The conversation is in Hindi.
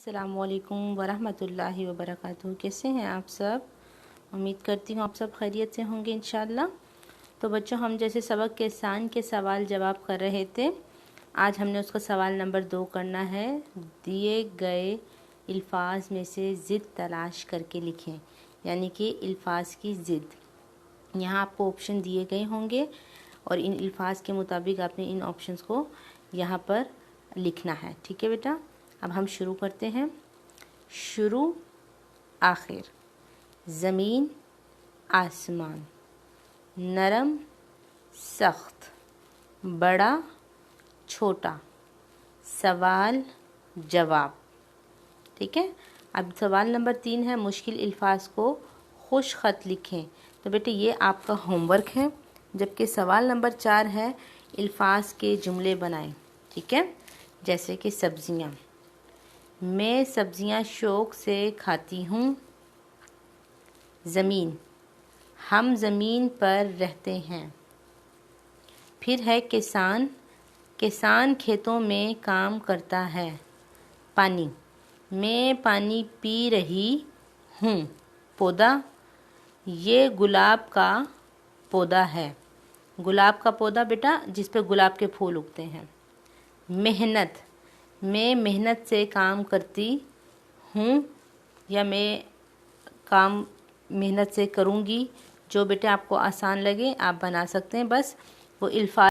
अस्सलामुअलैकुम वरहमतुल्लाहि वबरकातुहू। कैसे हैं आप सब? उम्मीद करती हूँ आप सब खैरियत से होंगे इंशाल्लाह। तो बच्चों, हम जैसे सबक के सान के सवाल जवाब कर रहे थे, आज हमने उसका सवाल नंबर 2 करना है। दिए गए अल्फाज में से ज़िद तलाश करके लिखें, यानी कि अल्फाज की ज़िद। यहाँ आपको ऑप्शन दिए गए होंगे और इन अल्फाज के मुताबिक आपने इन ऑप्शंस को यहाँ पर लिखना है। ठीक है बेटा, अब हम शुरू करते हैं। शुरू आखिर, ज़मीन आसमान, नरम सख्त, बड़ा छोटा, सवाल जवाब। ठीक है, अब सवाल नंबर 3 है, मुश्किल अल्फाज को खुश ख़त लिखें। तो बेटे ये आपका होमवर्क है। जबकि सवाल नंबर 4 है, अल्फाज के जुमले बनाएं। ठीक है, जैसे कि सब्जियां, मैं सब्जियां शौक़ से खाती हूँ। ज़मीन, हम ज़मीन पर रहते हैं। फिर है किसान, किसान खेतों में काम करता है। पानी, मैं पानी पी रही हूँ। पौधा, ये गुलाब का पौधा है। गुलाब का पौधा बेटा जिस पे गुलाब के फूल उगते हैं। मेहनत, मैं मेहनत से काम करती हूँ, या मैं काम मेहनत से करूँगी। जो बेटे आपको आसान लगे आप बना सकते हैं, बस वो अल्फाज